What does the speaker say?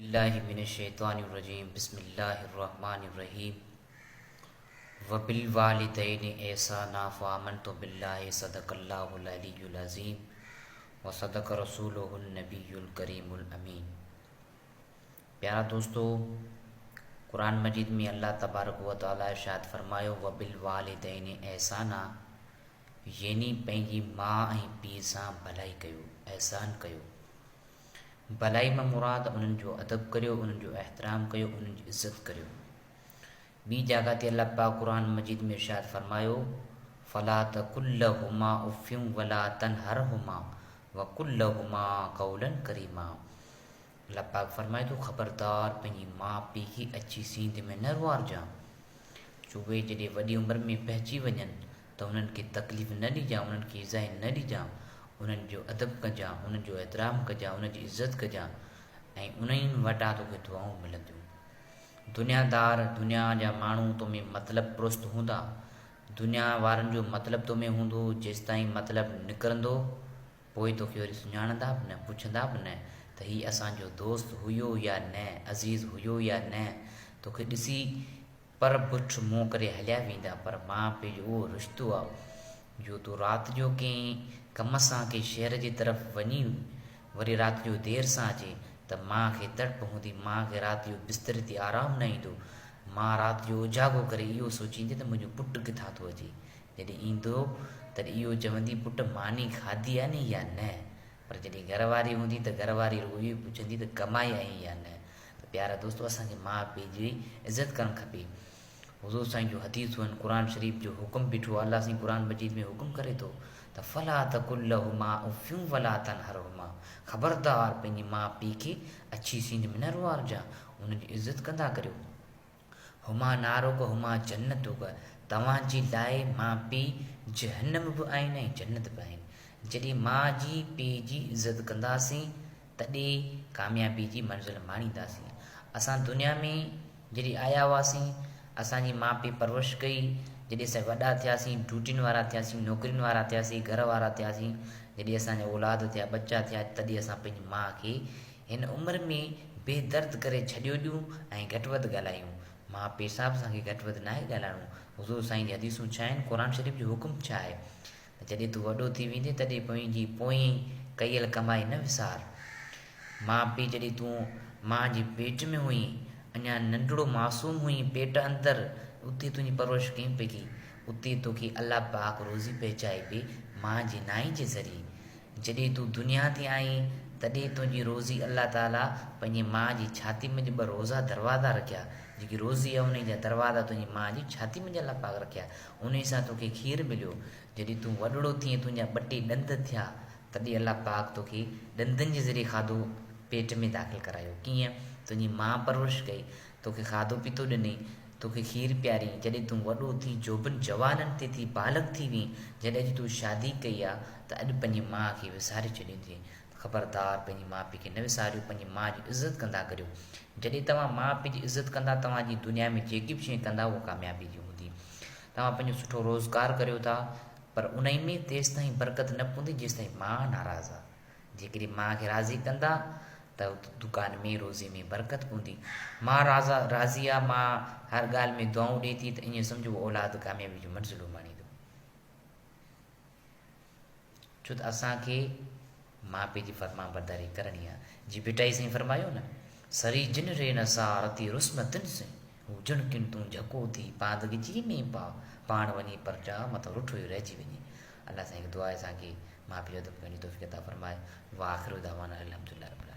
बिस्मिल्लाहिमिनश्शैतानिर्रजीम बिस्मिल्लाहिर्रहमानिर्रहीम वबिलवालिदैनि एहसाना फ़आमनतु बिल्लाहि सदक़ल्लाहुल अलियुल अज़ीम व सदक़ रसूलुहुन नबियुल करीमुल अमीन। प्यारा दोस्तों, कुरान मजीद में अल्लाह तबारक व तआला इरशाद फरमायो वबिलवालिदैनि एहसाना, यानी पंहिंजी मां ऐं पीउ सां भलाई कयो, एहसान कयो। भलाई में मुराद उन्हनि जो अदब करियो, उन्हनि जो एहतराम कयो, उन्हनि जी इज़त करियो। ॿी जगह ते अल्लाह पाक कुरान मजीद में इरशाद फरमायो फला तकुल्लहुमा उफ़्फिन वला तनहरहुमा वकुल्लहुमा क़ौलन करीमा। अल्लाह पाक फरमाए तो ख़बरदार पंहिंजी माउ पीउ खे अची सींध में न रुआरजां। जो उहे जॾहिं वॾी उमिरि में पहुची वञनि त उन्हनि खे तकलीफ़ न ॾिजां, उन्हनि खे इज़ाए न ॾिजां, उन्हनि जो अदब कजां, उन्हनि जो एहतराम कजां, उन्हनि जी इज़त कजां ऐं उन्हनि वटां तोखे दुआऊं मिलंदियूं। दुनियादार, दुनिया जा माण्हू तो में मतिलबु पुरुस्त हूंदा, दुनिया वारनि जो मतिलबु तो में हूंदो। जेसि ताईं मतिलबु निकिरंदो पोइ तोखे वरी सुञाणंदा बि न, पुछंदा बि न त हीउ असांजो दोस्त हुयो या न, अज़ीज़ हुयो या न। तोखे ॾिसी पर पुठ मुंहुं करे हलिया वेंदा, पर माउ पीउ जो उहो रिश्तो आहे जो तूं राति जो कंहिं कम सां कंहिं शहर जी तरफ़ वञी वरी राति जो देरि सां अचे त माउ खे तड़प हूंदी, माउ खे राति जो बिस्तर ते आराम न ईंदो। मां राति जो उजागो करे इहो सोचींदी त मुंहिंजो पुटु किथां थो अचे। जॾहिं ईंदो तॾहिं इहो चवंदी पुटु मानी खाधी आहे नी या न। पर जॾहिं घरवारी हूंदी त घरवारी रुॻो इहो पुछंदी त कमाई आई या न। त प्यारा दोस्तो, असांखे माउ पीउ जी इज़त करणु खपे। हुज़ूर साईं जो हदीसूं आहिनि, क़ुरान शरीफ़ जो हुकुम बीठो आहे। अल्लाह साईं क़ुरान मजीद में हुकुम करे थो त फला तकुल्लहुमा उफ़्फिन वला तनहरहुमा, ख़बरदार पंहिंजी माउ पीउ खे अछी सींध में न रुआरजां, उन्हनि जी इज़त कंदा करियो। हुमा नारुक हुमा जन्नतुक, तव्हांजे लाइ माउ पीउ जहन्नम बि आहिनि ऐं जन्नत बि आहिनि। जॾहिं माउ जी पीउ जी इज़त कंदासीं तॾहिं कामयाबी जी मंज़िल माणींदासीं। असां दुनिया में जॾहिं आया हुआसीं, असांजी माउ पीउ परवरिश कई। जॾहिं असां वॾा थियासीं, ड्यूटियुनि वारा थियासीं, नौकिरियुनि वारा थियासीं, घर वारा थियासीं, जॾहिं असांजा औलाद थिया, बच्चा थिया, तॾहिं असां पंहिंजी माउ खे हिन उमिरि में बेदर्द करे छॾियो ॾियूं ऐं घटि वधि ॻाल्हायूं। माउ पीउ सां बि असांखे घटि वधि न आहे ॻाल्हाइणो। हुज़ूर साईं जी हदीसूं छा आहिनि, क़ुरान शरीफ़ जो हुकुम छा आहे त जॾहिं तूं वॾो थी वेंदे तॾहिं पंहिंजी पोएं कयल कमाई न विसार। माउ पीउ जॾहिं तूं माउ जे पेट में हुई, अञा नंढड़ो मासूम हुई, पेट अंदरि, उते तुंहिंजी परवरिश कई पई की, उते तोखे अल्लाह पाक रोज़ी पहुचाए पई माउ जे नाई जे ज़रिए। जॾहिं तूं दुनिया ते आई तॾहिं तुंहिंजी रोज़ी अल्लाह ताला पंहिंजी माउ जी छाती में 2 रोज़ा दरवाज़ा रखिया। जेकी रोज़ी आहे उन जा दरवाज़ा तुंहिंजी माउ जी छाती में अल्लाह पाक रखिया। उन सां तोखे खीरु मिलियो। जॾहिं तूं वॾड़ो थिए, तुंहिंजा 2 टे ॾंद थिया, तॾहिं अल्लाह पाक तोखे ॾंदनि जे ज़रिए खाधो पेट में दाख़िल करायो। कीअं? तुंहिंजी माउ परवरिश कई, तोखे खाधो पीतो ॾिनई, तोखे खीरु पियारी। जॾहिं तूं वॾो थी, जोबन जवाननि ते थी, बालक थी वी, जॾहिं अॼु तूं शादी कई आहे त अॼु पंहिंजी माउ खे विसारे छॾींदी थी। ख़बरदार पंहिंजी माउ पीउ खे न विसारियो, पंहिंजी माउ जी इज़त कंदा करियो। जॾहिं तव्हां माउ पीउ जी इज़त कंदा, तव्हांजी दुनिया में जेकी बि शइ कंदा उहा कामयाबी जी हूंदी। तव्हां पंहिंजो सुठो रोज़गारु करियो था, पर उन में तेसि ताईं बरकत न पवंदी जेसि ताईं माउ नाराज़ आहे। जेकॾहिं माउ खे राज़ी कंदा त दुकान में, रोज़ी में बरकत पवंदी। मां राज़ी आहे, मां हर ॻाल्हि में दुआऊं ॾिए थी, त ईअं सम्झो औलाद कामयाबी जूं मंज़िलूं माणींदो। छो त असांखे माउ पीउ जी फरमा बरदारी करणी आहे। जी भिटाई साईं फरमायो न, सरी जिन रे नसारती रुस्मतिन से हुजण किन तूं झको थी पांदगी में पा पाण वञी परचा मथां रुठो ई रहिजी वञे। अल्लाह साईं खे दुआ आहे असांखे माउ पीउ जो अदब करण जी तौफ़ीक़ अता फरमाए। व आख़िर दावाना अल्हम्दुलिल्लाह।